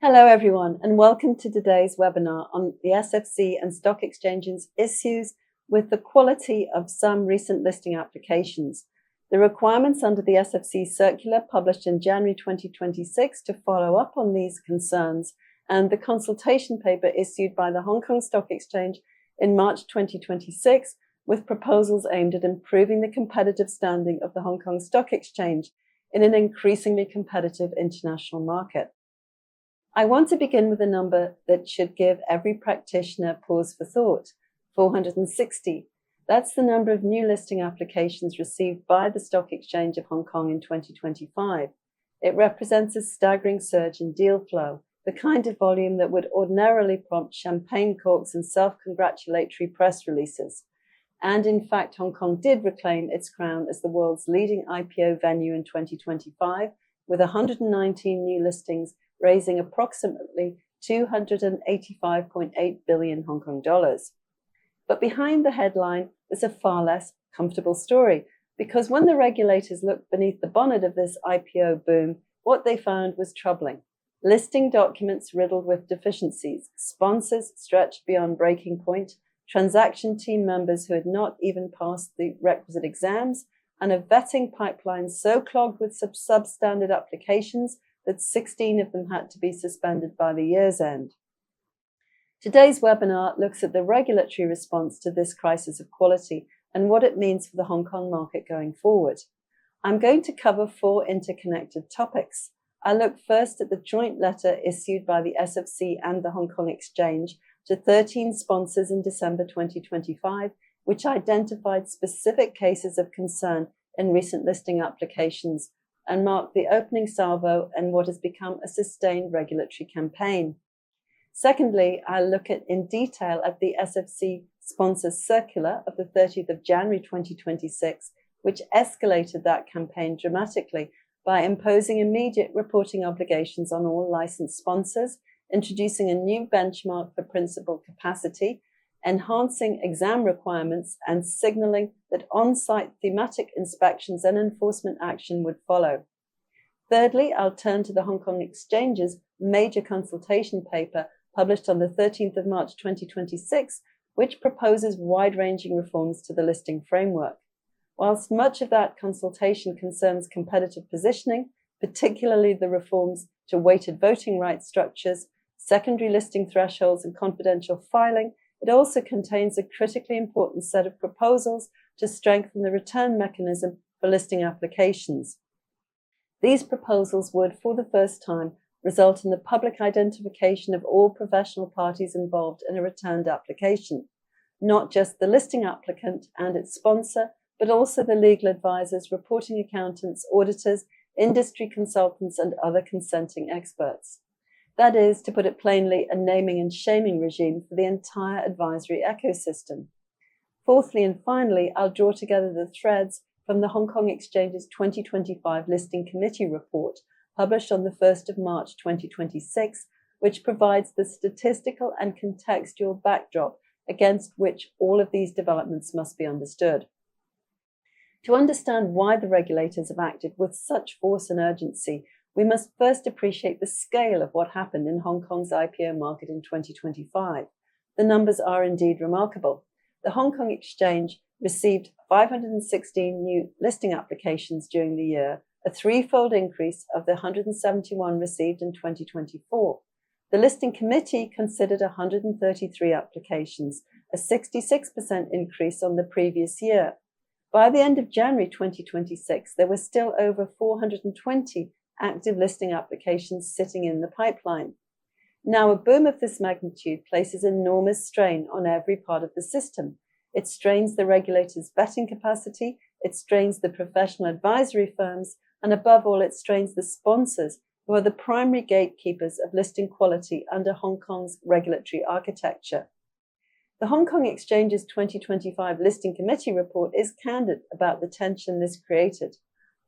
Hello everyone, and welcome to today's webinar on the SFC and stock exchanges issues with the quality of some recent listing applications, the requirements under the SFC circular published in January 2026 to follow up on these concerns, and the consultation paper issued by the Hong Kong Stock Exchange in March 2026 with proposals aimed at improving the competitive standing of the Hong Kong Stock Exchange in an increasingly competitive international market. I want to begin with a number that should give every practitioner pause for thought: 460. That's the number of new listing applications received by the Stock Exchange of Hong Kong in 2025. It represents a staggering surge in deal flow, the kind of volume that would ordinarily prompt champagne corks and self-congratulatory press releases. And in fact, Hong Kong did reclaim its crown as the world's leading IPO venue in 2025, with 119 new listings raising approximately 285.8 billion Hong Kong dollars. But behind the headline is a far less comfortable story, because when the regulators looked beneath the bonnet of this IPO boom, what they found was troubling. Listing documents riddled with deficiencies, sponsors stretched beyond breaking point, transaction team members who had not even passed the requisite exams, and a vetting pipeline so clogged with substandard applications that 16 of them had to be suspended by the year's end. Today's webinar looks at the regulatory response to this crisis of quality and what it means for the Hong Kong market going forward. I'm going to cover 4 interconnected topics. I'll look first at the joint letter issued by the SFC and the Hong Kong Exchange to 13 sponsors in December 2025, which identified specific cases of concern in recent listing applications and marked the opening salvo in what has become a sustained regulatory campaign. Secondly, I'll look in detail at the SFC sponsors circular of the 30th of January 2026, which escalated that campaign dramatically by imposing immediate reporting obligations on all licensed sponsors, introducing a new benchmark for principal capacity, enhancing exam requirements, and signaling that on-site thematic inspections and enforcement action would follow. Thirdly, I'll turn to the Hong Kong Exchange's major consultation paper published on the 13th of March 2026, which proposes wide-ranging reforms to the listing framework. Whilst much of that consultation concerns competitive positioning, particularly the reforms to weighted voting rights structures, secondary listing thresholds, and confidential filing, it also contains a critically important set of proposals to strengthen the return mechanism for listing applications. These proposals would, for the first time, result in the public identification of all professional parties involved in a returned application, not just the listing applicant and its sponsor, but also the legal advisors, reporting accountants, auditors, industry consultants, and other consenting experts. That is, to put it plainly, a naming and shaming regime for the entire advisory ecosystem. Fourthly and finally, I'll draw together the threads from the Hong Kong Exchange's 2025 Listing Committee report, published on the 1st of March 2026, which provides the statistical and contextual backdrop against which all of these developments must be understood. To understand why the regulators have acted with such force and urgency, we must first appreciate the scale of what happened in Hong Kong's IPO market in 2025. The numbers are indeed remarkable. The Hong Kong Exchange received 516 new listing applications during the year, a threefold increase of the 171 received in 2024. The Listing Committee considered 133 applications, a 66% increase on the previous year. By the end of January 2026, there were still over 420 active listing applications sitting in the pipeline. Now, a boom of this magnitude places enormous strain on every part of the system. It strains the regulator's vetting capacity, it strains the professional advisory firms, and above all, it strains the sponsors, who are the primary gatekeepers of listing quality under Hong Kong's regulatory architecture. The Hong Kong Exchange's 2025 Listing Committee report is candid about the tension this created.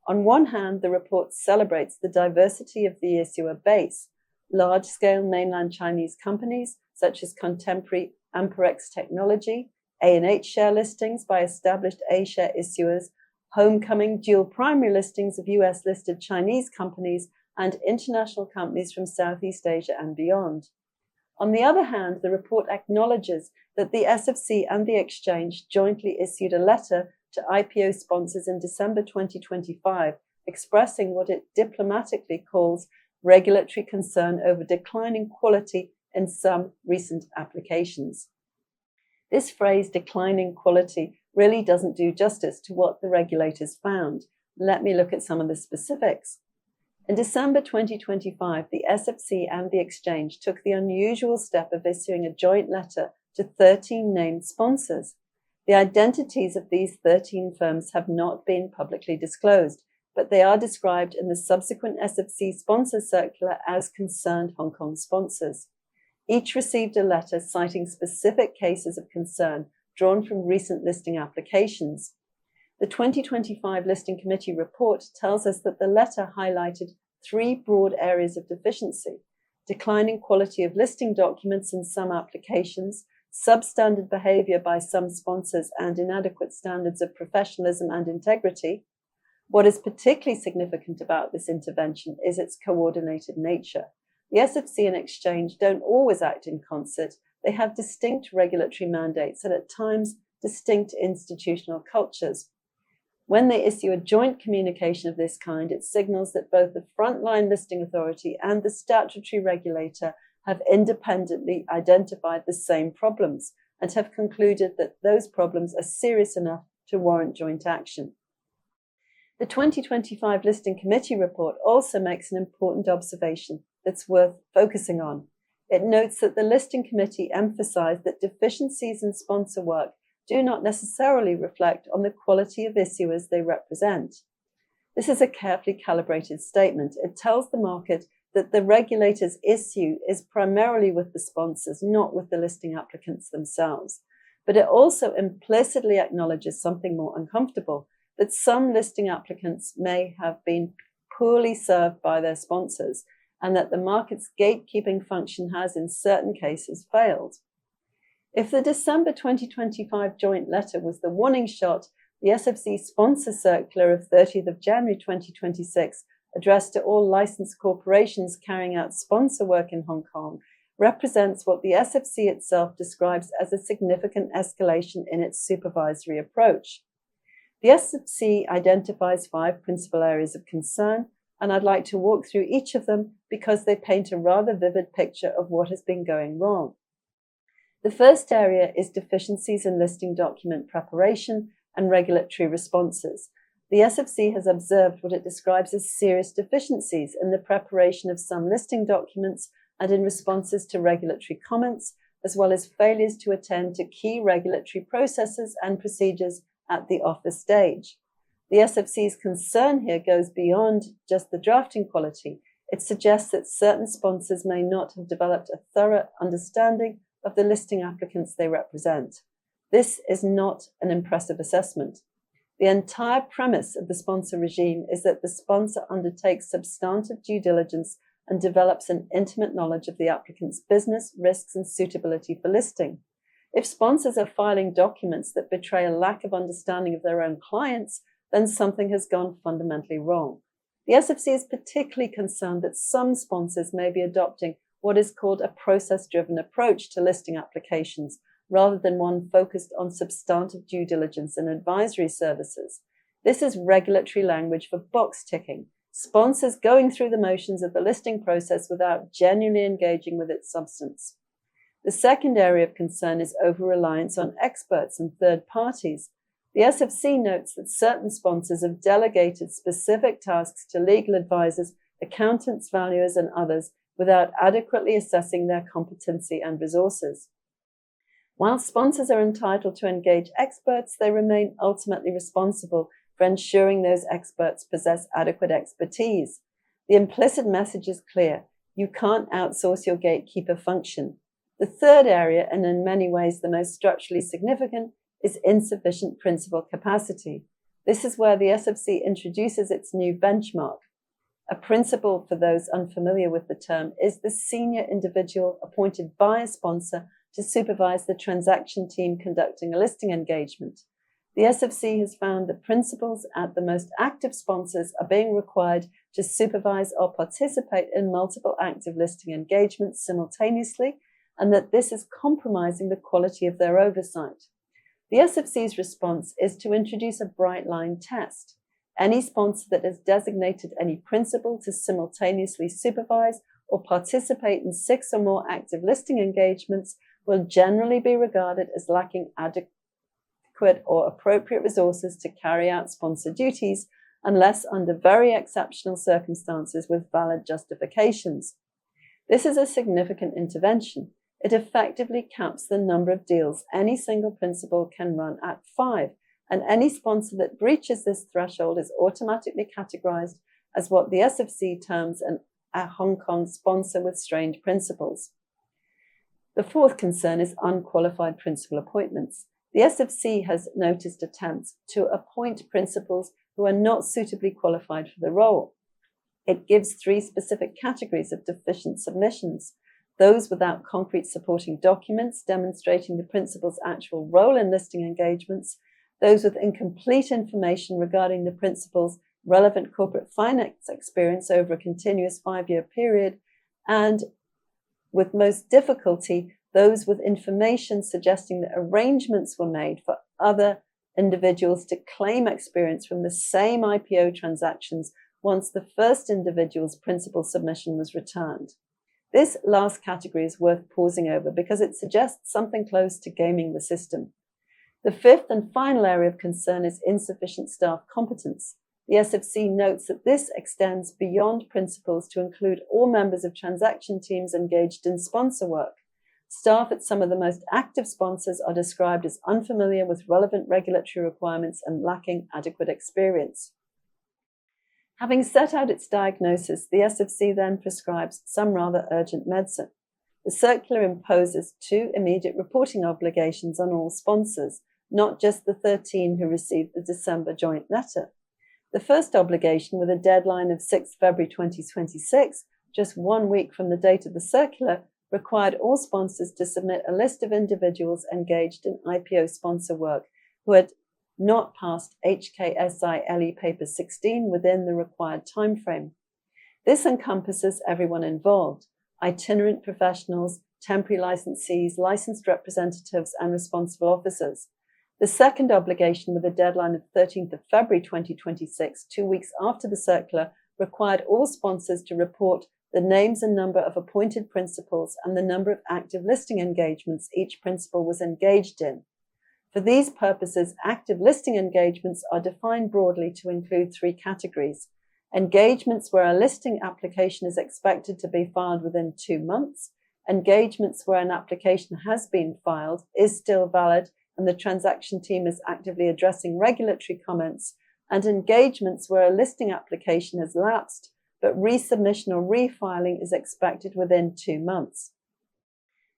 On one hand, the report celebrates the diversity of the issuer base. Large-scale mainland Chinese companies, such as contemporary Amperex Technology, A&H share listings by established A-share issuers, homecoming dual primary listings of US-listed Chinese companies, and international companies from Southeast Asia and beyond. On the other hand, the report acknowledges that the SFC and the exchange jointly issued a letter to IPO sponsors in December 2025, expressing what it diplomatically calls regulatory concern over declining quality in some recent applications. This phrase, declining quality, really doesn't do justice to what the regulators found. Let me look at some of the specifics. In December 2025, the SFC and the exchange took the unusual step of issuing a joint letter to 13 named sponsors. The identities of these 13 firms have not been publicly disclosed, but they are described in the subsequent SFC sponsor circular as concerned Hong Kong sponsors. Each received a letter citing specific cases of concern drawn from recent listing applications. The 2025 Listing Committee report tells us that the letter highlighted 3 broad areas of deficiency: declining quality of listing documents in some applications, substandard behavior by some sponsors, and inadequate standards of professionalism and integrity. What is particularly significant about this intervention is its coordinated nature. The SFC and exchange don't always act in concert. They have distinct regulatory mandates and at times distinct institutional cultures. When they issue a joint communication of this kind, it signals that both the frontline listing authority and the statutory regulator have independently identified the same problems and have concluded that those problems are serious enough to warrant joint action. The 2025 Listing Committee report also makes an important observation that's worth focusing on. It notes that the Listing Committee emphasized that deficiencies in sponsor work do not necessarily reflect on the quality of issuers they represent. This is a carefully calibrated statement. It tells the market that the regulator's issue is primarily with the sponsors, not with the listing applicants themselves. But it also implicitly acknowledges something more uncomfortable, that some listing applicants may have been poorly served by their sponsors, and that the market's gatekeeping function has in certain cases failed. If the December 2025 joint letter was the warning shot, the SFC sponsor circular of 30th of January 2026, addressed to all licensed corporations carrying out sponsor work in Hong Kong, represents what the SFC itself describes as a significant escalation in its supervisory approach. The SFC identifies 5 principal areas of concern, and I'd like to walk through each of them because they paint a rather vivid picture of what has been going wrong. The first area is deficiencies in listing document preparation and regulatory responses. The SFC has observed what it describes as serious deficiencies in the preparation of some listing documents and in responses to regulatory comments, as well as failures to attend to key regulatory processes and procedures at the offer stage. The SFC's concern here goes beyond just the drafting quality. It suggests that certain sponsors may not have developed a thorough understanding of the listing applicants they represent. This is not an impressive assessment. The entire premise of the sponsor regime is that the sponsor undertakes substantive due diligence and develops an intimate knowledge of the applicant's business, risks, and suitability for listing. If sponsors are filing documents that betray a lack of understanding of their own clients, then something has gone fundamentally wrong. The SFC is particularly concerned that some sponsors may be adopting what is called a process-driven approach to listing applications, rather than one focused on substantive due diligence and advisory services. This is regulatory language for box ticking, sponsors going through the motions of the listing process without genuinely engaging with its substance. The second area of concern is over-reliance on experts and third parties. The SFC notes that certain sponsors have delegated specific tasks to legal advisors, accountants, valuers, and others without adequately assessing their competency and resources. While sponsors are entitled to engage experts, they remain ultimately responsible for ensuring those experts possess adequate expertise. The implicit message is clear: you can't outsource your gatekeeper function. The third area, and in many ways the most structurally significant, is insufficient principal capacity. This is where the SFC introduces its new benchmark. A principal, for those unfamiliar with the term, is the senior individual appointed by a sponsor to supervise the transaction team conducting a listing engagement. The SFC has found that principals at the most active sponsors are being required to supervise or participate in multiple active listing engagements simultaneously, and that this is compromising the quality of their oversight. The SFC's response is to introduce a bright line test. Any sponsor that has designated any principal to simultaneously supervise or participate in 6 or more active listing engagements will generally be regarded as lacking adequate or appropriate resources to carry out sponsor duties, unless under very exceptional circumstances with valid justifications. This is a significant intervention. It effectively caps the number of deals any single principal can run at 5, and any sponsor that breaches this threshold is automatically categorized as what the SFC terms a Hong Kong sponsor with strange principles. The fourth concern is unqualified principal appointments. The SFC has noticed attempts to appoint principals who are not suitably qualified for the role. It gives 3 specific categories of deficient submissions: those without concrete supporting documents demonstrating the principal's actual role in listing engagements, those with incomplete information regarding the principal's relevant corporate finance experience over a continuous 5-year period, and with most difficulty, those with information suggesting that arrangements were made for other individuals to claim experience from the same IPO transactions once the first individual's principal submission was returned. This last category is worth pausing over because it suggests something close to gaming the system. The fifth and final area of concern is insufficient staff competence. The SFC notes that this extends beyond principals to include all members of transaction teams engaged in sponsor work. Staff at some of the most active sponsors are described as unfamiliar with relevant regulatory requirements and lacking adequate experience. Having set out its diagnosis, the SFC then prescribes some rather urgent medicine. The circular imposes 2 immediate reporting obligations on all sponsors, not just the 13 who received the December joint letter. The first obligation, with a deadline of 6 February 2026, just 1 week from the date of the circular, required all sponsors to submit a list of individuals engaged in IPO sponsor work who had not passed HKSI paper 16 within the required timeframe. This encompasses everyone involved: itinerant professionals, temporary licensees, licensed representatives, and responsible officers. The second obligation, with a deadline of 13th of February 2026, 2 weeks after the circular, required all sponsors to report the names and number of appointed principals and the number of active listing engagements each principal was engaged in. For these purposes, active listing engagements are defined broadly to include 3 categories: engagements where a listing application is expected to be filed within 2 months, engagements where an application has been filed, is still valid, and the transaction team is actively addressing regulatory comments, and engagements where a listing application has lapsed, but resubmission or refiling is expected within 2 months.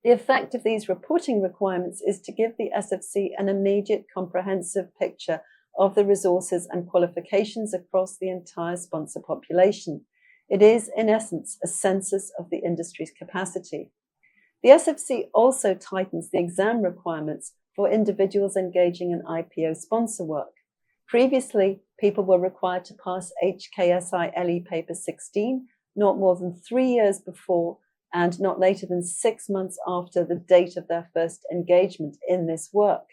The effect of these reporting requirements is to give the SFC an immediate, comprehensive picture of the resources and qualifications across the entire sponsor population. It is, in essence, a census of the industry's capacity. The SFC also tightens the exam requirements for individuals engaging in IPO sponsor work. Previously, people were required to pass HKSI paper 16 not more than 3 years before and not later than 6 months after the date of their first engagement in this work.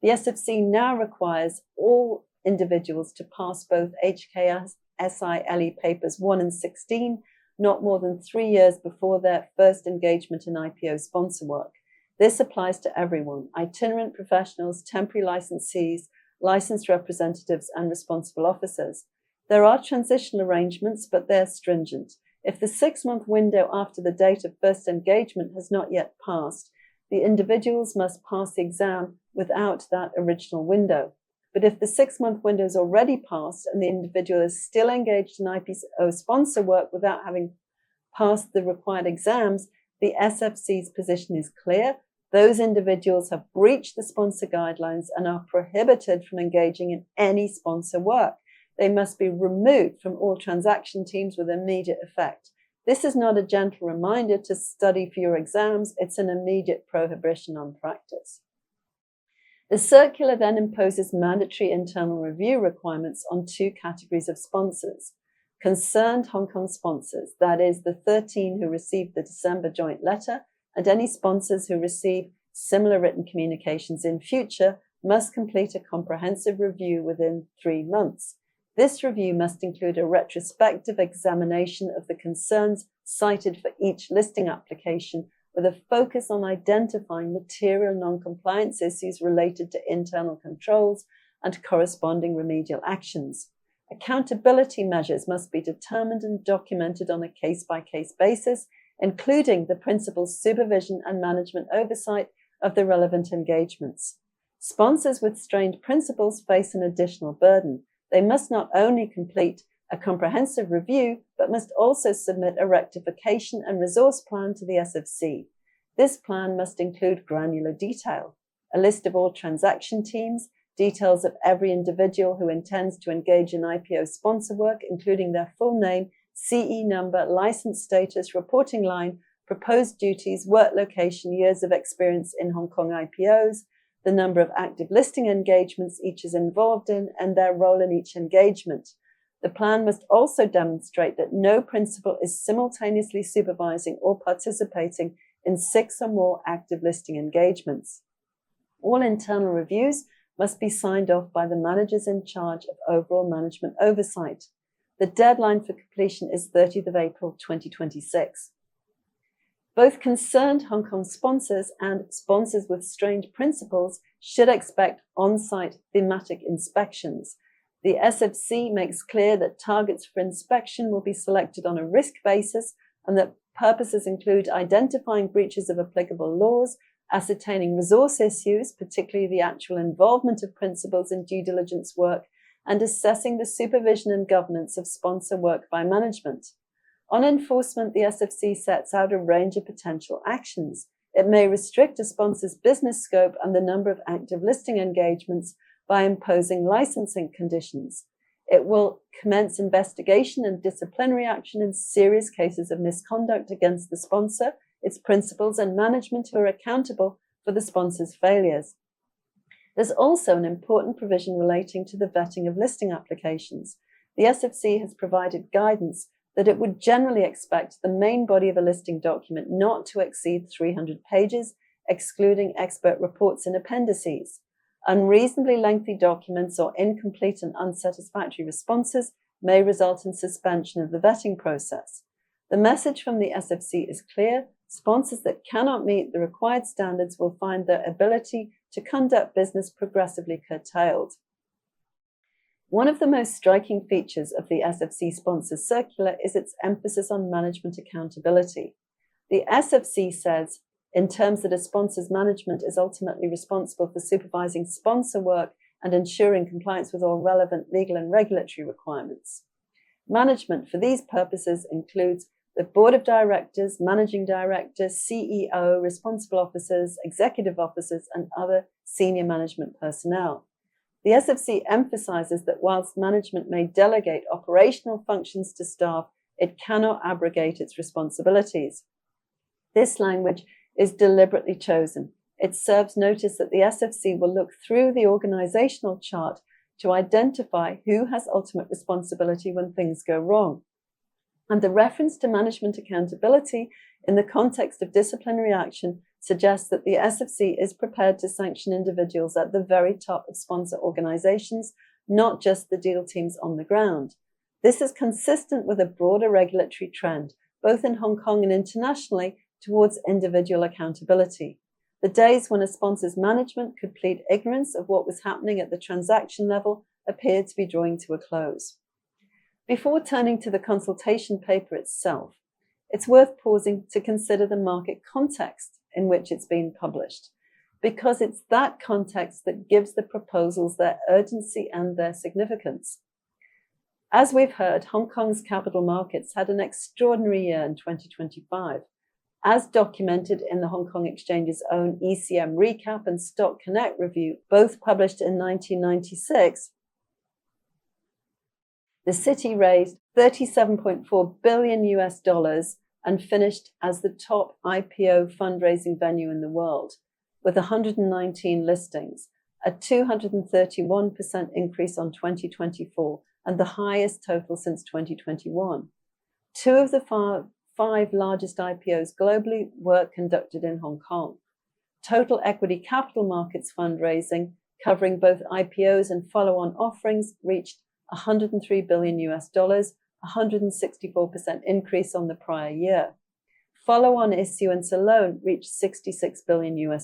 The SFC now requires all individuals to pass both HKSI papers 1 and 16 not more than 3 years before their first engagement in IPO sponsor work. This applies to everyone: itinerant professionals, temporary licensees, licensed representatives, and responsible officers. There are transitional arrangements, but they're stringent. If the 6-month window after the date of first engagement has not yet passed, the individuals must pass the exam without that original window. But if the 6-month window is already passed and the individual is still engaged in IPO sponsor work without having passed the required exams, the SFC's position is clear. Those individuals have breached the sponsor guidelines and are prohibited from engaging in any sponsor work. They must be removed from all transaction teams with immediate effect. This is not a gentle reminder to study for your exams, it's an immediate prohibition on practice. The circular then imposes mandatory internal review requirements on 2 categories of sponsors: concerned Hong Kong sponsors, that is, the 13 who received the December joint letter, and any sponsors who receive similar written communications in future, must complete a comprehensive review within 3 months. This review must include a retrospective examination of the concerns cited for each listing application, with a focus on identifying material non-compliance issues related to internal controls and corresponding remedial actions. Accountability measures must be determined and documented on a case-by-case basis, including the principal's supervision and management oversight of the relevant engagements. Sponsors with strained principals face an additional burden. They must not only complete a comprehensive review, but must also submit a rectification and resource plan to the SFC. This plan must include granular detail, a list of all transaction teams, details of every individual who intends to engage in IPO sponsor work, including their full name, CE number, license status, reporting line, proposed duties, work location, years of experience in Hong Kong IPOs, the number of active listing engagements each is involved in, and their role in each engagement. The plan must also demonstrate that no principal is simultaneously supervising or participating in 6 or more active listing engagements. All internal reviews must be signed off by the managers in charge of overall management oversight. The deadline for completion is 30th of April 2026. Both concerned Hong Kong sponsors and sponsors with strained principals should expect on-site thematic inspections. The SFC makes clear that targets for inspection will be selected on a risk basis and that purposes include identifying breaches of applicable laws, ascertaining resource issues, particularly the actual involvement of principals in due diligence work, and assessing the supervision and governance of sponsor work by management. On enforcement, the SFC sets out a range of potential actions. It may restrict a sponsor's business scope and the number of active listing engagements by imposing licensing conditions. It will commence investigation and disciplinary action in serious cases of misconduct against the sponsor, its principals, and management who are accountable for the sponsor's failures. There's also an important provision relating to the vetting of listing applications. The SFC has provided guidance that it would generally expect the main body of a listing document not to exceed 300 pages, excluding expert reports and appendices. Unreasonably lengthy documents or incomplete and unsatisfactory responses may result in suspension of the vetting process. The message from the SFC is clear. Sponsors that cannot meet the required standards will find their ability to conduct business progressively curtailed. One of the most striking features of the SFC sponsors circular is its emphasis on management accountability. The SFC says, in terms that a sponsor's management is ultimately responsible for supervising sponsor work and ensuring compliance with all relevant legal and regulatory requirements. Management for these purposes includes the board of directors, managing director, CEO, responsible officers, executive officers, and other senior management personnel. The SFC emphasizes that whilst management may delegate operational functions to staff, it cannot abrogate its responsibilities. This language is deliberately chosen. It serves notice that the SFC will look through the organizational chart to identify who has ultimate responsibility when things go wrong. And the reference to management accountability in the context of disciplinary action suggests that the SFC is prepared to sanction individuals at the very top of sponsor organizations, not just the deal teams on the ground. This is consistent with a broader regulatory trend, both in Hong Kong and internationally, towards individual accountability. The days when a sponsor's management could plead ignorance of what was happening at the transaction level appear to be drawing to a close. Before turning to the consultation paper itself, it's worth pausing to consider the market context in which it's been published, because it's that context that gives the proposals their urgency and their significance. As we've heard, Hong Kong's capital markets had an extraordinary year in 2025. As documented in the Hong Kong Exchange's own ECM Recap and Stock Connect review, both published in 1996, the city raised $37.4 billion and finished as the top IPO fundraising venue in the world, with 119 listings, a 231% increase on 2024, and the highest total since 2021. Two of the five largest IPOs globally were conducted in Hong Kong. Total equity capital markets fundraising, covering both IPOs and follow-on offerings, reached $103 billion, a 164% increase on the prior year. Follow-on issuance alone reached $66 billion,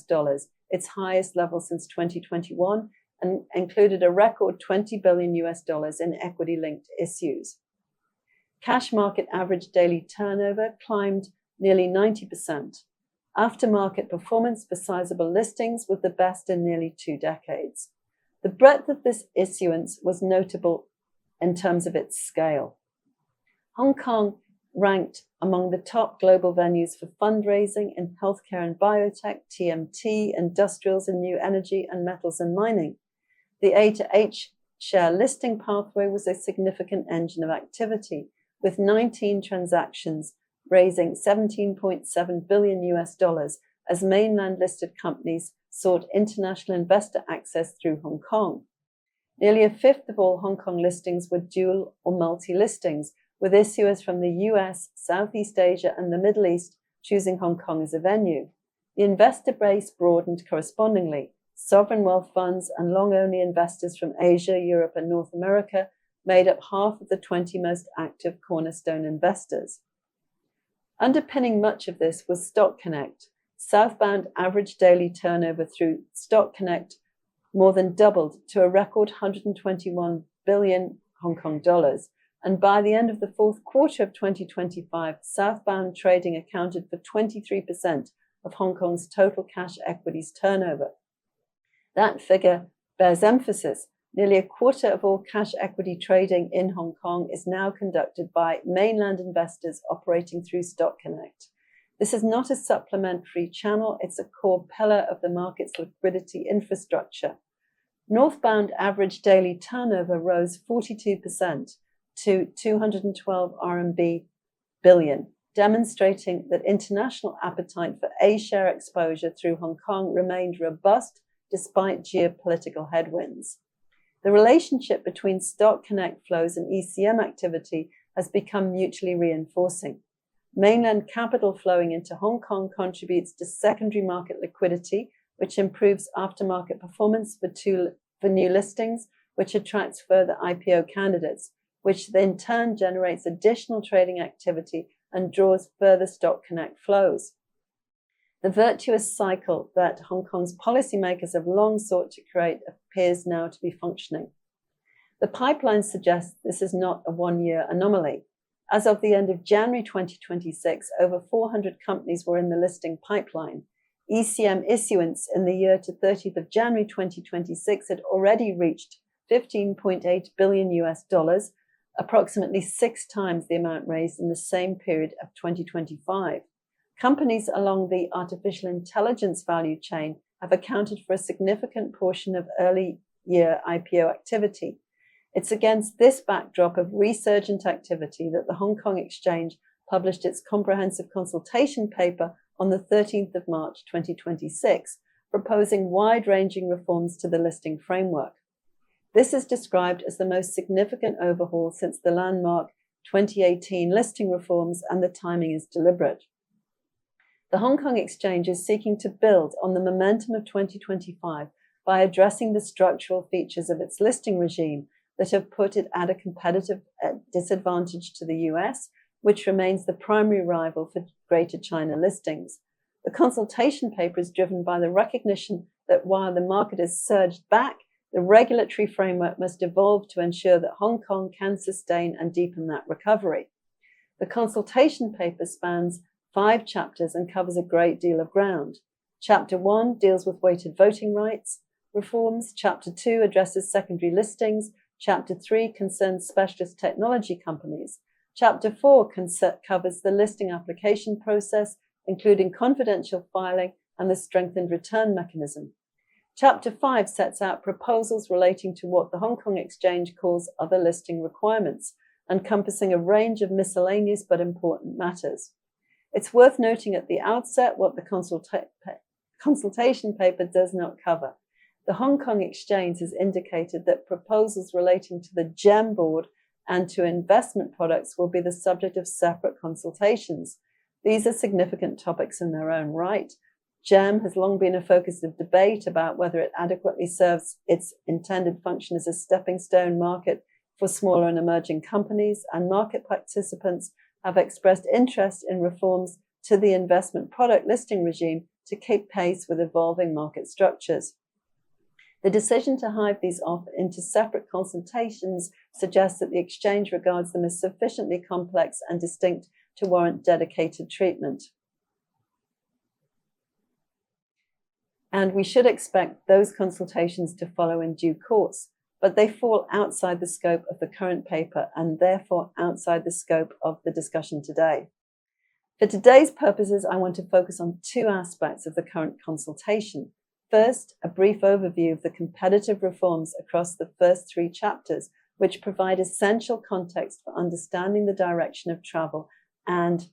its highest level since 2021, and included a record $20 billion in equity-linked issues. Cash market average daily turnover climbed nearly 90%. Aftermarket performance for sizable listings was the best in nearly 2 decades. The breadth of this issuance was notable in terms of its scale. Hong Kong ranked among the top global venues for fundraising in healthcare and biotech, TMT, industrials and new energy, and metals and mining. The A to H share listing pathway was a significant engine of activity, with 19 transactions raising $17.7 billion as mainland listed companies sought international investor access through Hong Kong. Nearly a fifth of all Hong Kong listings were dual or multi-listings, with issuers from the US, Southeast Asia, and the Middle East choosing Hong Kong as a venue. The investor base broadened correspondingly. Sovereign wealth funds and long-only investors from Asia, Europe, and North America made up half of the 20 most active cornerstone investors. Underpinning much of this was Stock Connect. Southbound average daily turnover through Stock Connect more than doubled to a record 121 billion Hong Kong dollars. And by the end of the fourth quarter of 2025, southbound trading accounted for 23% of Hong Kong's total cash equities turnover. That figure bears emphasis. Nearly a quarter of all cash equity trading in Hong Kong is now conducted by mainland investors operating through Stock Connect. This is not a supplementary channel, it's a core pillar of the market's liquidity infrastructure. Northbound average daily turnover rose 42% to 212 RMB billion, demonstrating that international appetite for A-share exposure through Hong Kong remained robust despite geopolitical headwinds. The relationship between Stock Connect flows and ECM activity has become mutually reinforcing. Mainland capital flowing into Hong Kong contributes to secondary market liquidity, which improves aftermarket performance for new listings, which attracts further IPO candidates, which in turn generates additional trading activity and draws further Stock Connect flows. The virtuous cycle that Hong Kong's policymakers have long sought to create appears now to be functioning. The pipeline suggests this is not a one-year anomaly. As of the end of January 2026, over 400 companies were in the listing pipeline. ECM issuance in the year to 30th of January 2026 had already reached $15.8 billion, approximately 6 times the amount raised in the same period of 2025. Companies along the artificial intelligence value chain have accounted for a significant portion of early year IPO activity. It's against this backdrop of resurgent activity that the Hong Kong Exchange published its comprehensive consultation paper on the 13th of March 2026, proposing wide-ranging reforms to the listing framework. This is described as the most significant overhaul since the landmark 2018 listing reforms, and the timing is deliberate. The Hong Kong Exchange is seeking to build on the momentum of 2025 by addressing the structural features of its listing regime that have put it at a competitive disadvantage to the US, which remains the primary rival for Greater China listings. The consultation paper is driven by the recognition that while the market has surged back, the regulatory framework must evolve to ensure that Hong Kong can sustain and deepen that recovery. The consultation paper spans 5 chapters and covers a great deal of ground. Chapter 1 deals with weighted voting rights reforms. Chapter 2 addresses secondary listings. Chapter 3 concerns specialist technology companies. Chapter 4 covers the listing application process, including confidential filing and the strengthened return mechanism. Chapter 5 sets out proposals relating to what the Hong Kong Exchange calls other listing requirements, encompassing a range of miscellaneous but important matters. It's worth noting at the outset what the consultation paper does not cover. the Hong Kong Exchange has indicated that proposals relating to the GEM board and to investment products will be the subject of separate consultations. These are significant topics in their own right. GEM has long been a focus of debate about whether it adequately serves its intended function as a stepping stone market for smaller and emerging companies, and market participants have expressed interest in reforms to the investment product listing regime to keep pace with evolving market structures. The decision to hive these off into separate consultations suggests that the exchange regards them as sufficiently complex and distinct to warrant dedicated treatment. And we should expect those consultations to follow in due course, but they fall outside the scope of the current paper and therefore outside the scope of the discussion today. For today's purposes, I want to focus on two aspects of the current consultation. First, a brief overview of the competitive reforms across the first three chapters, which provide essential context for understanding the direction of travel, and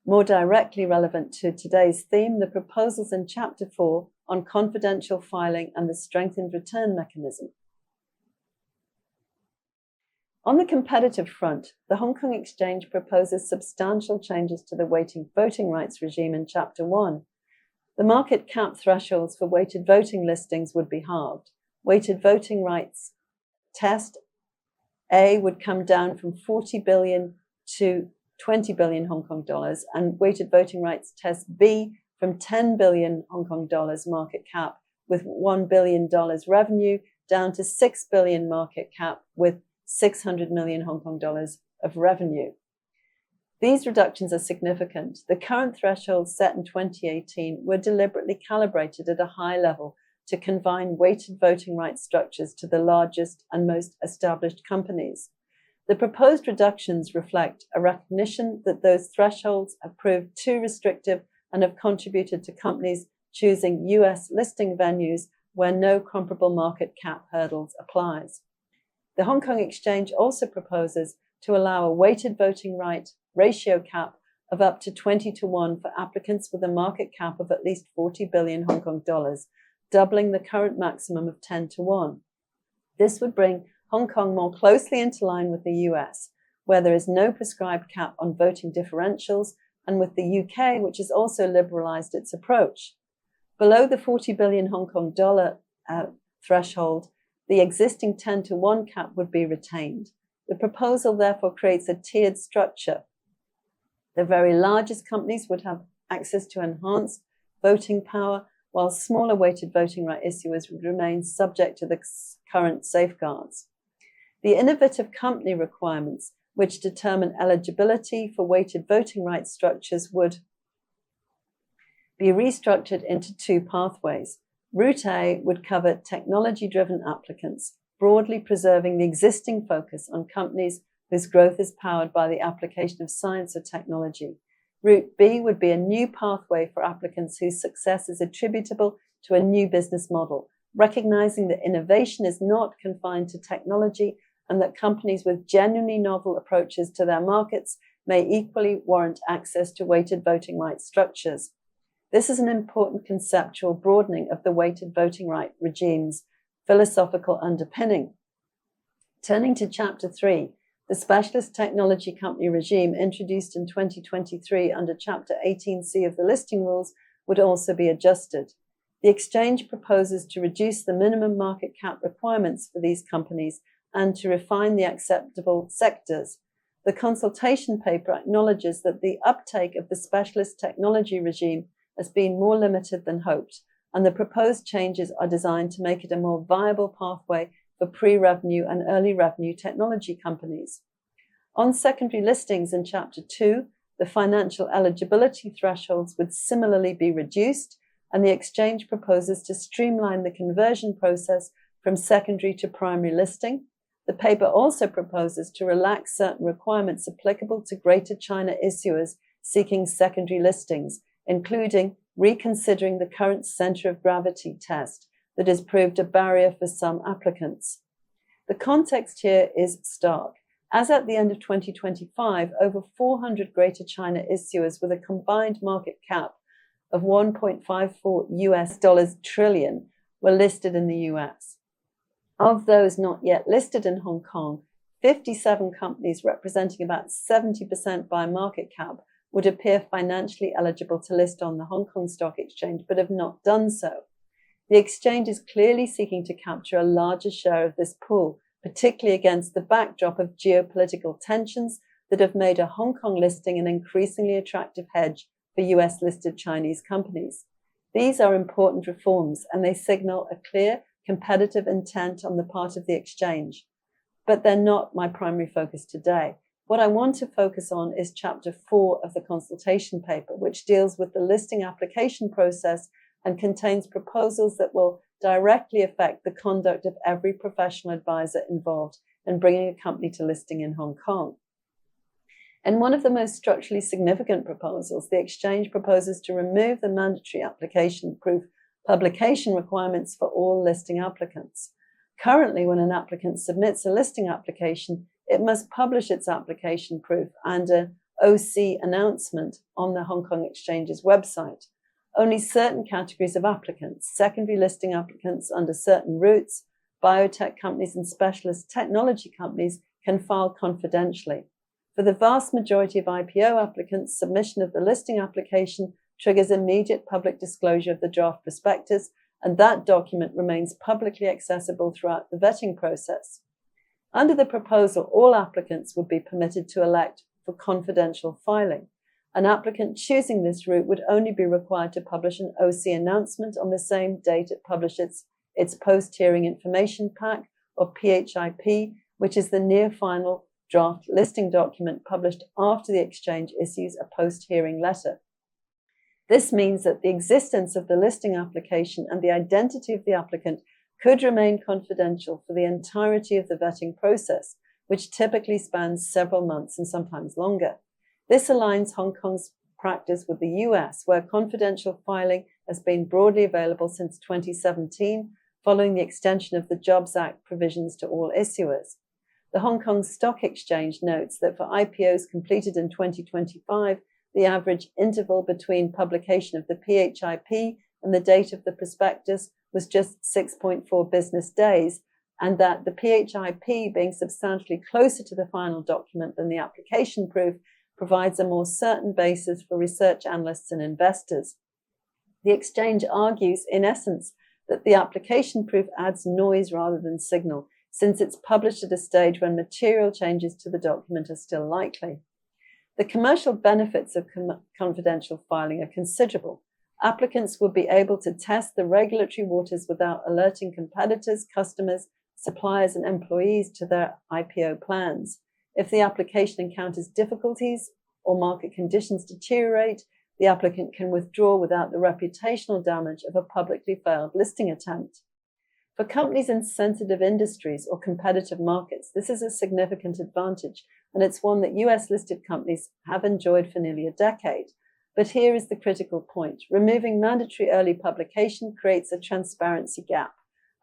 more directly relevant to today's theme, the proposals in Chapter 4 on confidential filing and the strengthened return mechanism. On the competitive front, the Hong Kong Exchange proposes substantial changes to the weighted voting rights regime in Chapter 1. The market cap thresholds for weighted voting listings would be halved. Weighted voting rights test A would come down from 40 billion to 20 billion Hong Kong dollars, and weighted voting rights test B from 10 billion Hong Kong dollars market cap with $1 billion revenue down to 6 billion market cap with 600 million Hong Kong dollars of revenue. These reductions are significant. The current thresholds set in 2018 were deliberately calibrated at a high level to confine weighted voting rights structures to the largest and most established companies. The proposed reductions reflect a recognition that those thresholds have proved too restrictive and have contributed to companies choosing US listing venues where no comparable market cap hurdles applies. The Hong Kong Exchange also proposes to allow a weighted voting right ratio cap of up to 20-1 for applicants with a market cap of at least 40 billion Hong Kong dollars, doubling the current maximum of 10-1. This would bring Hong Kong more closely into line with the US, where there is no prescribed cap on voting differentials, and with the UK, which has also liberalised its approach. Below the 40 billion Hong Kong dollar threshold, the existing 10-1 cap would be retained. The proposal therefore creates a tiered structure. The very largest companies would have access to enhanced voting power, while smaller weighted voting right issuers would remain subject to the current safeguards. The innovative company requirements, which determine eligibility for weighted voting rights structures, would be restructured into two pathways. Route A would cover technology-driven applicants, broadly preserving the existing focus on companies whose growth is powered by the application of science or technology. Route B would be a new pathway for applicants whose success is attributable to a new business model, recognizing that innovation is not confined to technology and that companies with genuinely novel approaches to their markets may equally warrant access to weighted voting rights structures. This is an important conceptual broadening of the weighted voting right regime's philosophical underpinning. Turning to Chapter 3, the specialist technology company regime introduced in 2023 under Chapter 18C of the listing rules would also be adjusted. The exchange proposes to reduce the minimum market cap requirements for these companies and to refine the acceptable sectors. The consultation paper acknowledges that the uptake of the specialist technology regime has been more limited than hoped, and the proposed changes are designed to make it a more viable pathway for pre-revenue and early revenue technology companies. On secondary listings in Chapter 2, the financial eligibility thresholds would similarly be reduced, and the exchange proposes to streamline the conversion process from secondary to primary listing. The paper also proposes to relax certain requirements applicable to Greater China issuers seeking secondary listings, including reconsidering the current center of gravity test that has proved a barrier for some applicants. The context here is stark. As at the end of 2025, over 400 Greater China issuers with a combined market cap of $1.54 trillion were listed in the US. Of those not yet listed in Hong Kong, 57 companies representing about 70% by market cap would appear financially eligible to list on the Hong Kong Stock Exchange, but have not done so. The exchange is clearly seeking to capture a larger share of this pool, particularly against the backdrop of geopolitical tensions that have made a Hong Kong listing an increasingly attractive hedge for US-listed Chinese companies. These are important reforms, and they signal a clear competitive intent on the part of the exchange. But they're not my primary focus today. What I want to focus on is Chapter 4 of the consultation paper, which deals with the listing application process and contains proposals that will directly affect the conduct of every professional advisor involved in bringing a company to listing in Hong Kong. In one of the most structurally significant proposals, the exchange proposes to remove the mandatory application proof publication requirements for all listing applicants. Currently, when an applicant submits a listing application, it must publish its application proof and an OC announcement on the Hong Kong Exchange's website. Only certain categories of applicants, secondary listing applicants under certain routes, biotech companies and specialist technology companies can file confidentially. For the vast majority of IPO applicants, submission of the listing application triggers immediate public disclosure of the draft prospectus, and that document remains publicly accessible throughout the vetting process. Under the proposal, all applicants would be permitted to elect for confidential filing. An applicant choosing this route would only be required to publish an OC announcement on the same date it publishes its post-hearing information pack, or PHIP, which is the near-final draft listing document published after the exchange issues a post-hearing letter. This means that the existence of the listing application and the identity of the applicant could remain confidential for the entirety of the vetting process, which typically spans several months and sometimes longer. This aligns Hong Kong's practice with the US, where confidential filing has been broadly available since 2017, following the extension of the Jobs Act provisions to all issuers. The Hong Kong Stock Exchange notes that for IPOs completed in 2025, the average interval between publication of the PHIP and the date of the prospectus was just 6.4 business days, and that the PHIP, being substantially closer to the final document than the application proof, provides a more certain basis for research analysts and investors. The exchange argues, in essence, that the application proof adds noise rather than signal, since it's published at a stage when material changes to the document are still likely. The commercial benefits of confidential filing are considerable. Applicants will be able to test the regulatory waters without alerting competitors, customers, suppliers, and employees to their IPO plans. If the application encounters difficulties or market conditions deteriorate, the applicant can withdraw without the reputational damage of a publicly failed listing attempt. For companies in sensitive industries or competitive markets, this is a significant advantage, and it's one that US-listed companies have enjoyed for nearly a decade. But here is the critical point. Removing mandatory early publication creates a transparency gap.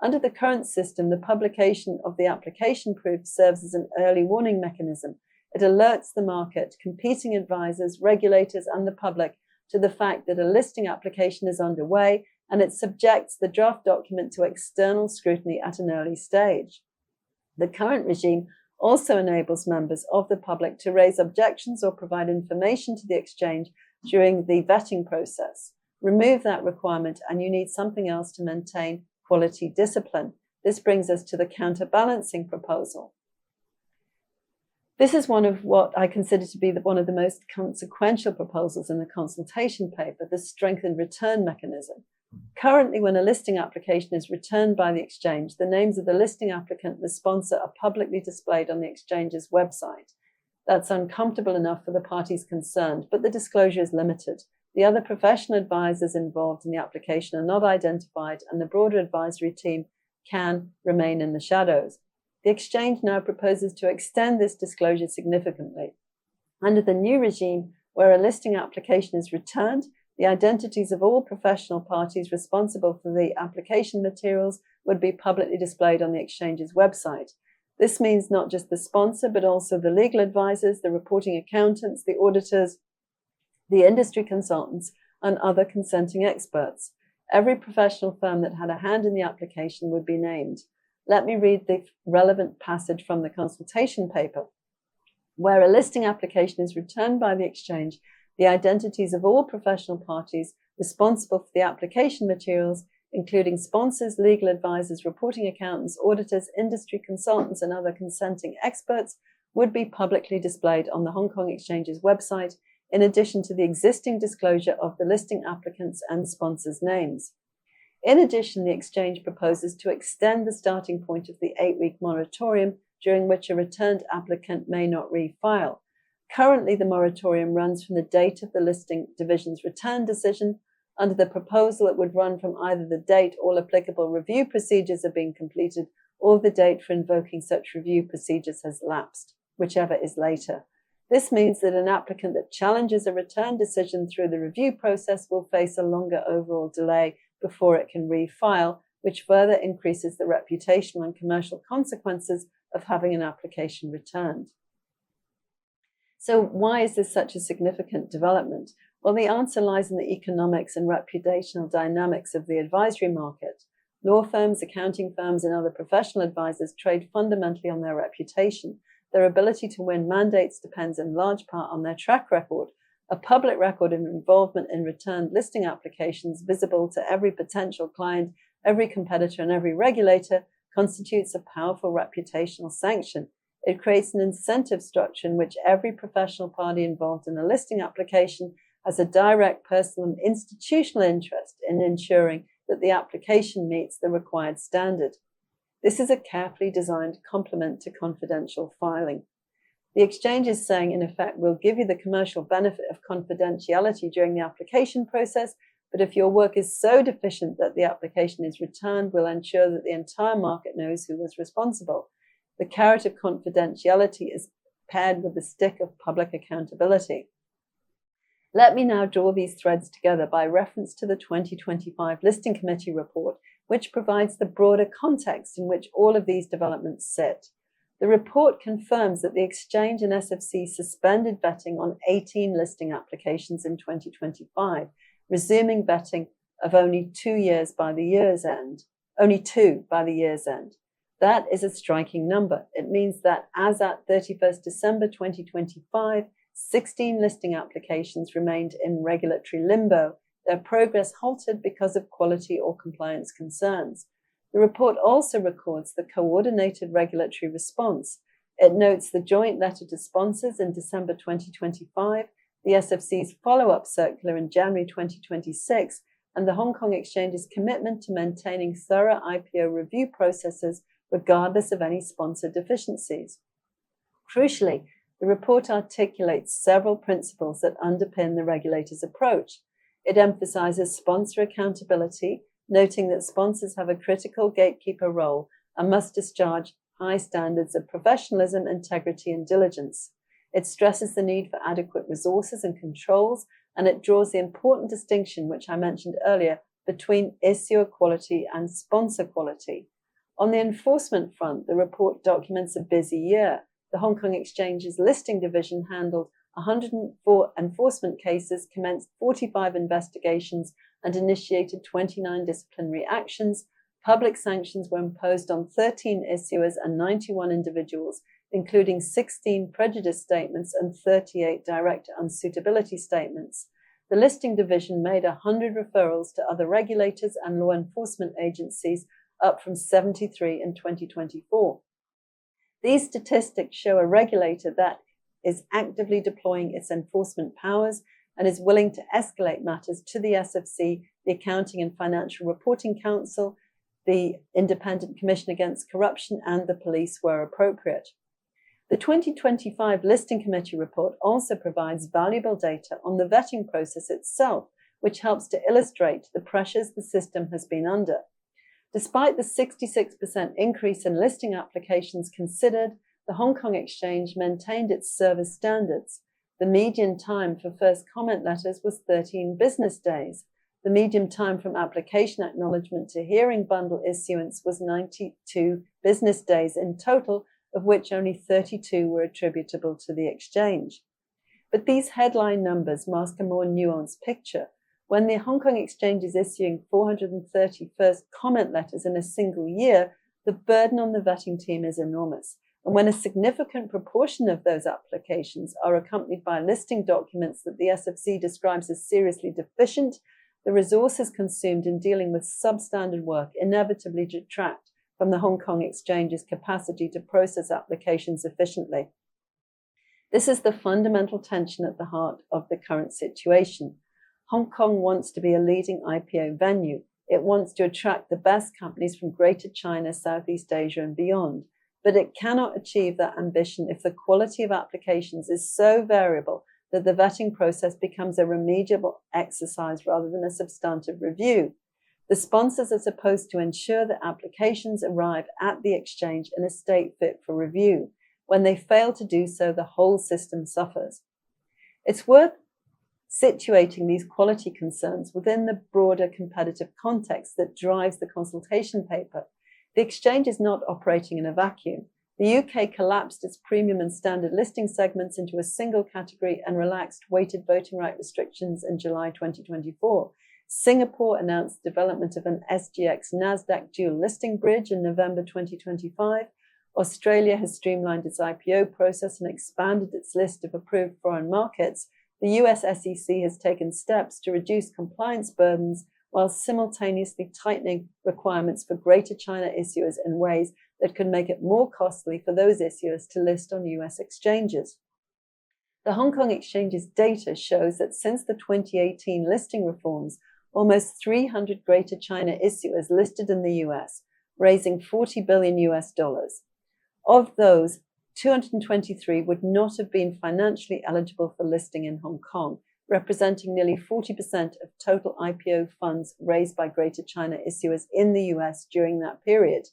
Under the current system, the publication of the application proof serves as an early warning mechanism. It alerts the market, competing advisors, regulators, and the public to the fact that a listing application is underway, and it subjects the draft document to external scrutiny at an early stage. The current regime also enables members of the public to raise objections or provide information to the exchange during the vetting process. Remove that requirement, and you need something else to maintain quality discipline. This brings us to the counterbalancing proposal. This is one of what I consider to be one of the most consequential proposals in the consultation paper, the strengthened return mechanism. Currently, when a listing application is returned by the exchange, the names of the listing applicant and the sponsor are publicly displayed on the exchange's website. That's uncomfortable enough for the parties concerned, but the disclosure is limited. The other professional advisors involved in the application are not identified, and the broader advisory team can remain in the shadows. The exchange now proposes to extend this disclosure significantly. Under the new regime, where a listing application is returned, the identities of all professional parties responsible for the application materials would be publicly displayed on the exchange's website. This means not just the sponsor, but also the legal advisors, the reporting accountants, the auditors, the industry consultants, and other consenting experts. Every professional firm that had a hand in the application would be named. Let me read the relevant passage from the consultation paper. Where a listing application is returned by the exchange, the identities of all professional parties responsible for the application materials, including sponsors, legal advisors, reporting accountants, auditors, industry consultants, and other consenting experts, would be publicly displayed on the Hong Kong Exchange's website, in addition to the existing disclosure of the listing applicants' and sponsors' names. In addition, the exchange proposes to extend the starting point of the 8-week moratorium during which a returned applicant may not refile. Currently, the moratorium runs from the date of the listing division's return decision. Under the proposal, it would run from either the date all applicable review procedures are being completed or the date for invoking such review procedures has lapsed, whichever is later. This means that an applicant that challenges a return decision through the review process will face a longer overall delay before it can refile, which further increases the reputational and commercial consequences of having an application returned. So why is this such a significant development? Well, the answer lies in the economics and reputational dynamics of the advisory market. Law firms, accounting firms, and other professional advisors trade fundamentally on their reputation. Their ability to win mandates depends in large part on their track record. A public record of involvement in returned listing applications visible to every potential client, every competitor, and every regulator constitutes a powerful reputational sanction. It creates an incentive structure in which every professional party involved in a listing application has a direct personal and institutional interest in ensuring that the application meets the required standard. This is a carefully designed complement to confidential filing. The exchange is saying, in effect, we'll give you the commercial benefit of confidentiality during the application process, but if your work is so deficient that the application is returned, we'll ensure that the entire market knows who was responsible. The carrot of confidentiality is paired with the stick of public accountability. Let me now draw these threads together by reference to the 2025 Listing Committee report, which provides the broader context in which all of these developments sit. The report confirms that the exchange and SFC suspended vetting on 18 listing applications in 2025, resuming vetting of only 2 years by the year's end. Only 2 by the year's end. That is a striking number. It means that as at 31st December 2025, 16 listing applications remained in regulatory limbo, their progress halted because of quality or compliance concerns. The report also records the coordinated regulatory response. It notes the joint letter to sponsors in December 2025, the SFC's follow-up circular in January 2026, and the Hong Kong Exchange's commitment to maintaining thorough IPO review processes regardless of any sponsor deficiencies. Crucially, the report articulates several principles that underpin the regulator's approach. It emphasizes sponsor accountability, noting that sponsors have a critical gatekeeper role and must discharge high standards of professionalism, integrity, and diligence. It stresses the need for adequate resources and controls, and it draws the important distinction, which I mentioned earlier, between issuer quality and sponsor quality. On the enforcement front, the report documents a busy year. The Hong Kong Exchange's listing division handled 104 enforcement cases, commenced 45 investigations, and initiated 29 disciplinary actions. Public sanctions were imposed on 13 issuers and 91 individuals, including 16 prejudice statements and 38 director unsuitability statements. The listing division made 100 referrals to other regulators and law enforcement agencies, up from 73 in 2024. These statistics show a regulator that is actively deploying its enforcement powers and is willing to escalate matters to the SFC, the Accounting and Financial Reporting Council, the Independent Commission Against Corruption, and the police where appropriate. The 2025 Listing Committee report also provides valuable data on the vetting process itself, which helps to illustrate the pressures the system has been under. Despite the 66% increase in listing applications considered, the Hong Kong Exchange maintained its service standards. The median time for first comment letters was 13 business days. The median time from application acknowledgement to hearing bundle issuance was 92 business days in total, of which only 32 were attributable to the exchange. But these headline numbers mask a more nuanced picture. when the Hong Kong Exchange is issuing 430 first comment letters in a single year, the burden on the vetting team is enormous. And when a significant proportion of those applications are accompanied by listing documents that the SFC describes as seriously deficient, the resources consumed in dealing with substandard work inevitably detract from the Hong Kong Exchange's capacity to process applications efficiently. This is the fundamental tension at the heart of the current situation. Hong Kong wants to be a leading IPO venue. It wants to attract the best companies from Greater China, Southeast Asia, and beyond. But it cannot achieve that ambition if the quality of applications is so variable that the vetting process becomes a remediable exercise rather than a substantive review. The sponsors are supposed to ensure that applications arrive at the exchange in a state fit for review. When they fail to do so, the whole system suffers. It's worth situating these quality concerns within the broader competitive context that drives the consultation paper. The exchange is not operating in a vacuum. The UK collapsed its premium and standard listing segments into a single category and relaxed weighted voting right restrictions in July 2024. Singapore announced the development of an SGX Nasdaq dual listing bridge in November 2025. Australia has streamlined its IPO process and expanded its list of approved foreign markets. The US SEC has taken steps to reduce compliance burdens while simultaneously tightening requirements for Greater China issuers in ways that could make it more costly for those issuers to list on US exchanges. The Hong Kong Exchange's data shows that since the 2018 listing reforms, almost 300 Greater China issuers listed in the US, raising $40 billion US. Of those, 223 would not have been financially eligible for listing in Hong Kong, representing nearly 40% of total IPO funds raised by Greater China issuers in the US during that period.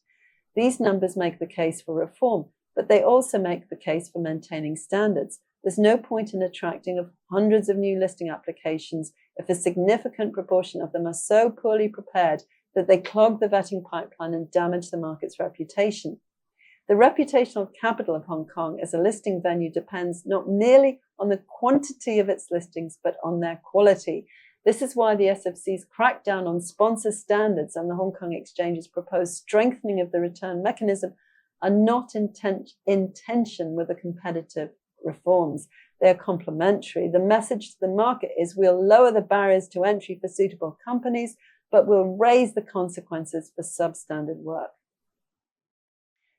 These numbers make the case for reform, but they also make the case for maintaining standards. There's no point in attracting hundreds of new listing applications if a significant proportion of them are so poorly prepared that they clog the vetting pipeline and damage the market's reputation. The reputational capital of Hong Kong as a listing venue depends not merely on the quantity of its listings, but on their quality. This is why the SFC's crackdown on sponsor standards and the Hong Kong Exchange's proposed strengthening of the return mechanism are not in tension with the competitive reforms. They are complementary. The message to the market is we'll lower the barriers to entry for suitable companies, but we'll raise the consequences for substandard work.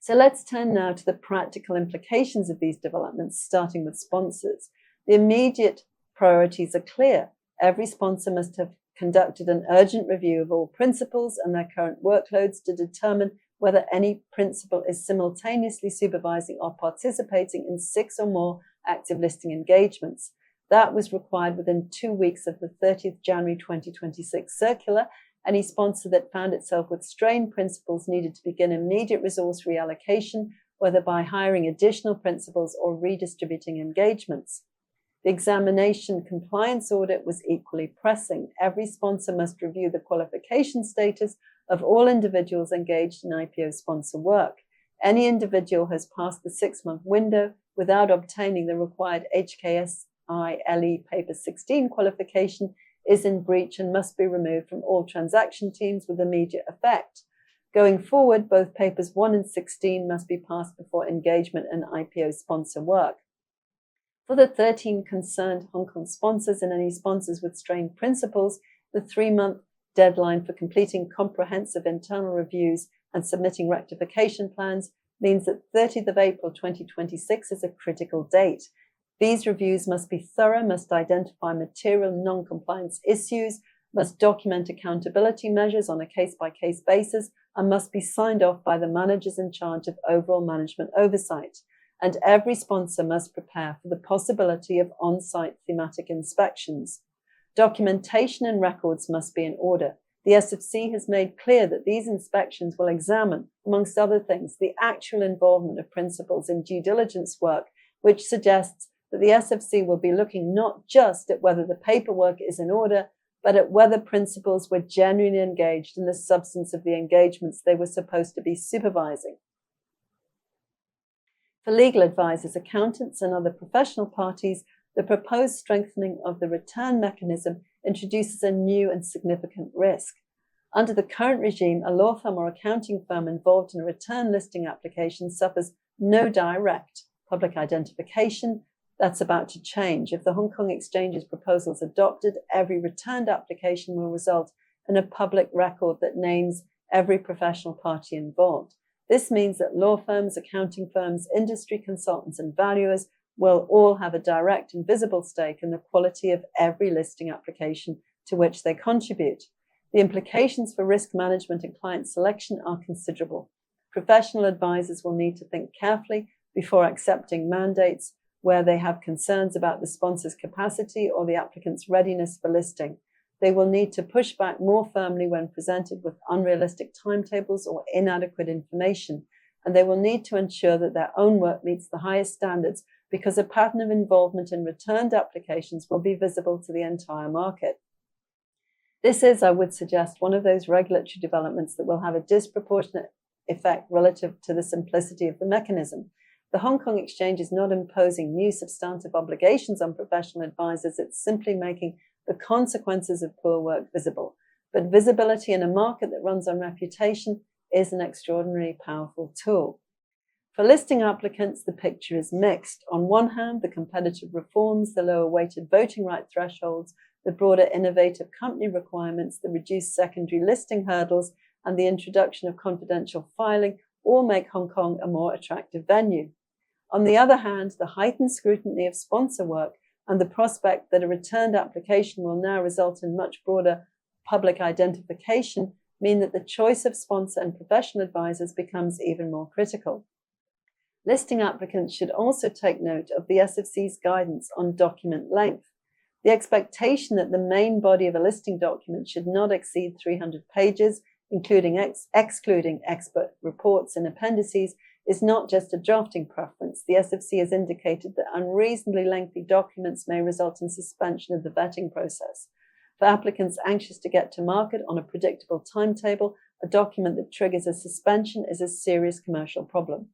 So let's turn now to the practical implications of these developments, starting with sponsors. The immediate priorities are clear. Every sponsor must have conducted an urgent review of all principals and their current workloads to determine whether any principal is simultaneously supervising or participating in 6 or more active listing engagements. That was required within 2 weeks of the 30th January 2026 circular. Any sponsor that found itself with strained principals needed to begin immediate resource reallocation, whether by hiring additional principals or redistributing engagements. The examination compliance audit was equally pressing. Every sponsor must review the qualification status of all individuals engaged in IPO sponsor work. Any individual has passed the 6-month window without obtaining the required HKEX Paper 16 qualification is in breach and must be removed from all transaction teams with immediate effect. Going forward, both Papers 1 and 16 must be passed before engagement in IPO sponsor work. For the 13 concerned Hong Kong sponsors and any sponsors with strained principals, the 3-month deadline for completing comprehensive internal reviews and submitting rectification plans means that 30th of April 2026 is a critical date. These reviews must be thorough, must identify material non-compliance issues, must document accountability measures on a case-by-case basis, and must be signed off by the managers in charge of overall management oversight. And every sponsor must prepare for the possibility of on-site thematic inspections. Documentation and records must be in order. The SFC has made clear that these inspections will examine, amongst other things, the actual involvement of principals in due diligence work, which suggests that the SFC will be looking not just at whether the paperwork is in order, but at whether principals were genuinely engaged in the substance of the engagements they were supposed to be supervising. For legal advisors, accountants, and other professional parties, the proposed strengthening of the return mechanism introduces a new and significant risk. Under the current regime, a law firm or accounting firm involved in a return listing application suffers no direct public identification. That's about to change. If the Hong Kong Exchange's proposal is adopted, every returned application will result in a public record that names every professional party involved. This means that law firms, accounting firms, industry consultants, and valuers will all have a direct and visible stake in the quality of every listing application to which they contribute. The implications for risk management and client selection are considerable. Professional advisors will need to think carefully before accepting mandates where they have concerns about the sponsor's capacity or the applicant's readiness for listing. They will need to push back more firmly when presented with unrealistic timetables or inadequate information, and they will need to ensure that their own work meets the highest standards because a pattern of involvement in returned applications will be visible to the entire market. This is, I would suggest, one of those regulatory developments that will have a disproportionate effect relative to the simplicity of the mechanism. The Hong Kong Exchange is not imposing new substantive obligations on professional advisors. It's simply making the consequences of poor work visible. But visibility in a market that runs on reputation is an extraordinarily powerful tool. For listing applicants, the picture is mixed. On one hand, the competitive reforms, the lower weighted voting right thresholds, the broader innovative company requirements, the reduced secondary listing hurdles, and the introduction of confidential filing all make Hong Kong a more attractive venue. On the other hand, the heightened scrutiny of sponsor work and the prospect that a returned application will now result in much broader public identification mean that the choice of sponsor and professional advisors becomes even more critical. Listing applicants should also take note of the SFC's guidance on document length. The expectation that the main body of a listing document should not exceed 300 pages, excluding expert reports and appendices, is not just a drafting preference. The SFC has indicated that unreasonably lengthy documents may result in suspension of the vetting process. For applicants anxious to get to market on a predictable timetable, a document that triggers a suspension is a serious commercial problem.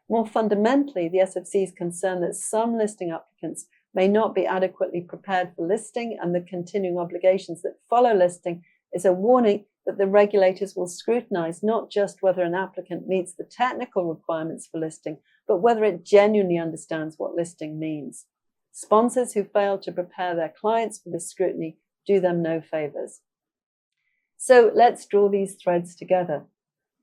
More fundamentally, the SFC is concerned that some listing applicants may not be adequately prepared for listing, and the continuing obligations that follow listing is a warning that the regulators will scrutinize not just whether an applicant meets the technical requirements for listing, but whether it genuinely understands what listing means. Sponsors who fail to prepare their clients for this scrutiny do them no favors. So let's draw these threads together.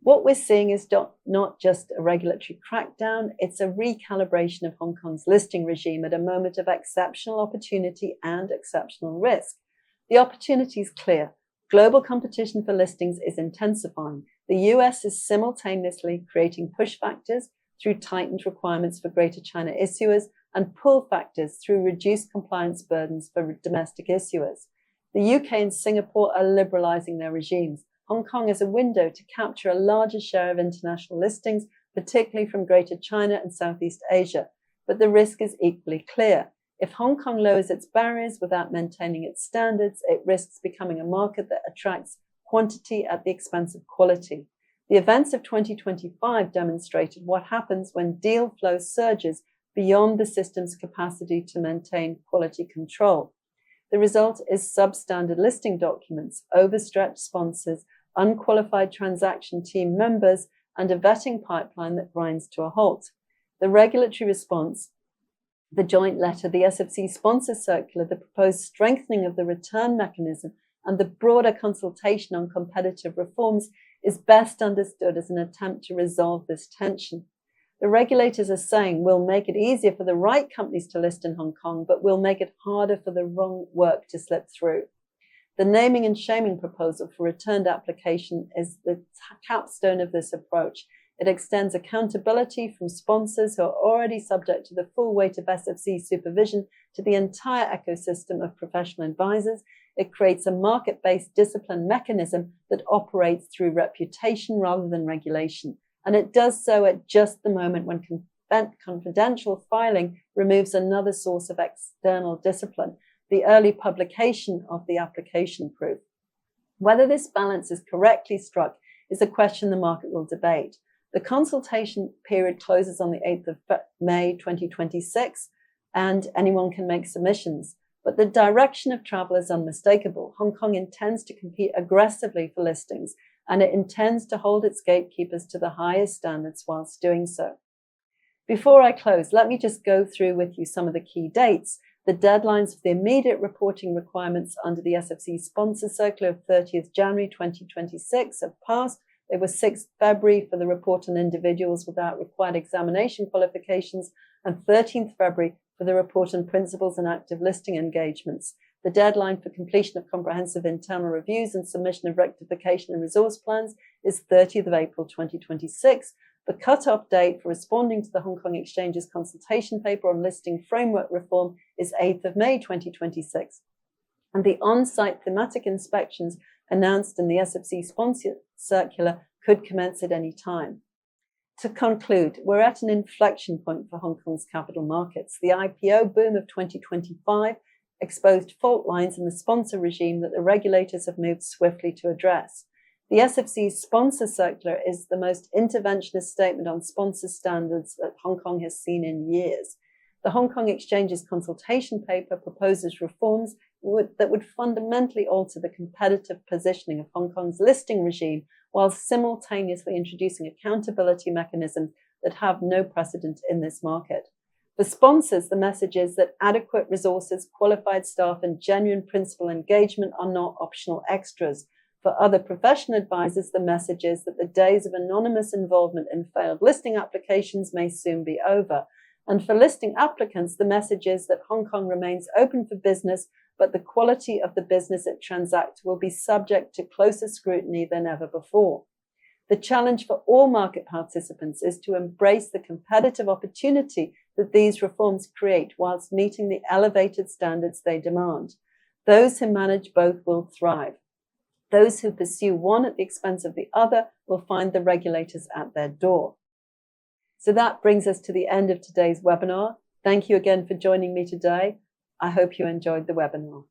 What we're seeing is not just a regulatory crackdown, it's a recalibration of Hong Kong's listing regime at a moment of exceptional opportunity and exceptional risk. The opportunity is clear. Global competition for listings is intensifying. The US is simultaneously creating push factors through tightened requirements for Greater China issuers and pull factors through reduced compliance burdens for domestic issuers. The UK and Singapore are liberalizing their regimes. Hong Kong is a window to capture a larger share of international listings, particularly from Greater China and Southeast Asia. But the risk is equally clear. If Hong Kong lowers its barriers without maintaining its standards, it risks becoming a market that attracts quantity at the expense of quality. The events of 2025 demonstrated what happens when deal flow surges beyond the system's capacity to maintain quality control. The result is substandard listing documents, overstretched sponsors, unqualified transaction team members, and a vetting pipeline that grinds to a halt. The regulatory response, the joint letter, the SFC sponsor circular, the proposed strengthening of the return mechanism, and the broader consultation on competitive reforms is best understood as an attempt to resolve this tension. The regulators are saying we'll make it easier for the right companies to list in Hong Kong, but we'll make it harder for the wrong work to slip through. The naming and shaming proposal for returned application is the capstone of this approach. It extends accountability from sponsors who are already subject to the full weight of SFC supervision to the entire ecosystem of professional advisors. It creates a market-based discipline mechanism that operates through reputation rather than regulation. And it does so at just the moment when confidential filing removes another source of external discipline, the early publication of the application proof. Whether this balance is correctly struck is a question the market will debate. The consultation period closes on the 8th of May 2026, and anyone can make submissions. But the direction of travel is unmistakable. Hong Kong intends to compete aggressively for listings, and it intends to hold its gatekeepers to the highest standards whilst doing so. Before I close, let me just go through with you some of the key dates. The deadlines for the immediate reporting requirements under the SFC Sponsor Circular of 30th January 2026 have passed. They were 6th February for the report on individuals without required examination qualifications and 13th February for the report on principals and active listing engagements. The deadline for completion of comprehensive internal reviews and submission of rectification and resource plans is 30th of April 2026. The cut-off date for responding to the Hong Kong Exchange's consultation paper on listing framework reform is 8th of May 2026. And the on-site thematic inspections announced in the SFC Sponsor Circular could commence at any time. To conclude, we're at an inflection point for Hong Kong's capital markets. The IPO boom of 2025 exposed fault lines in the sponsor regime that the regulators have moved swiftly to address. The SFC's sponsor circular is the most interventionist statement on sponsor standards that Hong Kong has seen in years. The Hong Kong Exchange's consultation paper proposes reforms that would fundamentally alter the competitive positioning of Hong Kong's listing regime, while simultaneously introducing accountability mechanisms that have no precedent in this market. For sponsors, the message is that adequate resources, qualified staff, and genuine principal engagement are not optional extras. For other professional advisors, the message is that the days of anonymous involvement in failed listing applications may soon be over. And for listing applicants, the message is that Hong Kong remains open for business, but the quality of the business it transacts will be subject to closer scrutiny than ever before. The challenge for all market participants is to embrace the competitive opportunity that these reforms create whilst meeting the elevated standards they demand. Those who manage both will thrive. Those who pursue one at the expense of the other will find the regulators at their door. So that brings us to the end of today's webinar. Thank you again for joining me today. I hope you enjoyed the webinar.